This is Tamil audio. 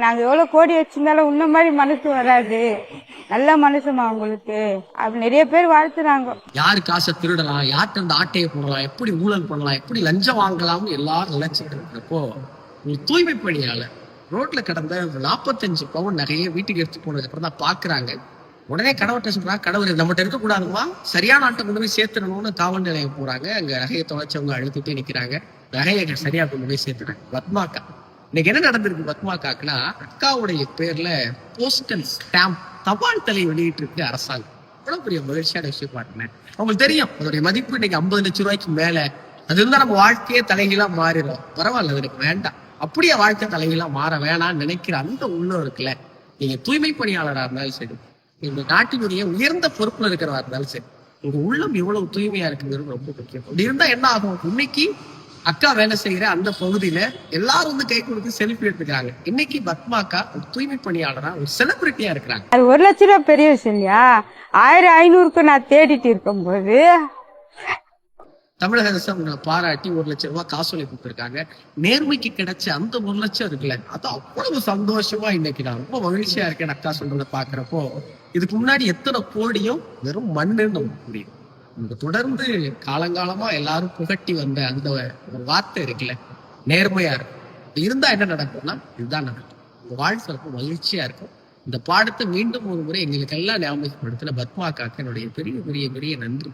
நாங்க எவ்வளவு கோடி வச்சிருந்தாலும் உன்ன மாதிரி மனசு வராது, நல்ல மனசுமா உங்களுக்கு அப்படி நிறைய பேர் வாழ்த்துறாங்க. யாரு காசை திருடலாம், யார்கிட்ட அந்த ஆட்டையை போடலாம், எப்படி ஊழல் பண்ணலாம், எப்படி லஞ்சம் வாங்கலாம்னு எல்லாரும் நினைச்சிட்டு இருக்கிறப்போ ஒரு தூய்மை பணியாளர் ரோட்ல கடந்த 45 பவுன் நகையை வீட்டுக்கு எடுத்து போனதுக்கு அப்புறம் தான் பாக்குறாங்க. உடனே கடவுட்ட சொல்றாங்க, கடவுள் நம்மகிட்ட இருக்கக்கூடாதுமா, சரியான ஆட்டை கொண்டு போய் சேர்த்துடணும்னு காவல் நிலையம் போறாங்க. அங்க நகையை தொலைச்சவங்க அழுத்திட்டே நிக்கிறாங்க. நகையை சரியா கொண்டு போய் சேர்த்துறாங்க. பத்மாக்கா இன்னைக்கு என்ன நடந்திருக்கு? பத்மாக்காக்குன்னா அக்காவுடைய பேர்ல போஸ்டல் ஸ்டாம்ப் தபால் தலை வெளியிட்டு இருக்கு அரசாங்கம். எவ்வளவு பெரிய மகிழ்ச்சியான விஷயம் பாருங்க. உங்களுக்கு தெரியும் அதோடைய மதிப்பு இன்னைக்கு 50 லட்சம் ரூபாய்க்கு மேல. அது இருந்தா நம்ம வாழ்க்கையே தலைகீழா மாறிடும். பரவாயில்ல, அது எனக்கு வேண்டாம். அப்படியே வாழ்க்கை தலைகீழா மாற வேணாம்னு நினைக்கிற அந்த உள்ளம் இருக்குல்ல, நீங்க தூய்மை பணியாளராக இருந்தாலும் சரி, இந்த நாட்டினுடைய உயர்ந்த பொறுப்புல இருக்கிறவா இருந்தாலும் சரி, உங்க உள்ளம் எவ்வளவு தூய்மையா இருக்குங்கிறது ரொம்ப முக்கியம். அப்படி இருந்தா என்ன ஆகும்? இன்னைக்கு அக்கா வேலை செய்யற அந்த பகுதியில எல்லாரும் வந்து கை கொடுத்து செல்ஃபி எடுத்துக்கிறாங்க. இன்னைக்கு பத்மாக்கா ஒரு தூய்மை பணியாளரா ஒரு செலிபிரிட்டியா இருக்கிறாங்க. அது 1 லட்சம் ரூபாய் பெரிய விஷயம் இல்லையா? 1500க்கு நான் தேடிட்டு இருக்கும் போது தமிழக அரசு அவங்களை பாராட்டி 1 லட்சம் ரூபாய் காசோலை கொடுத்துருக்காங்க. நேர்மைக்கு கிடைச்ச அந்த 1 லட்சம் இருக்குல்ல, அது அவ்வளவு சந்தோஷமா இன்னைக்கு நான் ரொம்ப மகிழ்ச்சியா இருக்கேன் அக்கா சொல்றத பாக்குறப்போ. இதுக்கு முன்னாடி எத்தனை கோடியும் வெறும் மண்ணுன்னு நமக்கு புரியும். இந்த தொடர்ந்து காலங்காலமா எல்லாரும் புகட்டி வந்த அந்த ஒரு வார்த்தை இருக்குல்ல, நேர்மையா இருக்கும். இருந்தா என்ன நடக்கும்னா இதுதான் நடக்கும். உங்க வாழ்க்கை ரொம்ப மகிழ்ச்சியா இருக்கும். இந்த பாடத்தை மீண்டும் ஒரு முறை எங்களுக்கு எல்லாம் ஞாபகப்படுத்தின பத்மாக்காக்கு என்னுடைய பெரிய பெரிய பெரிய நன்றி.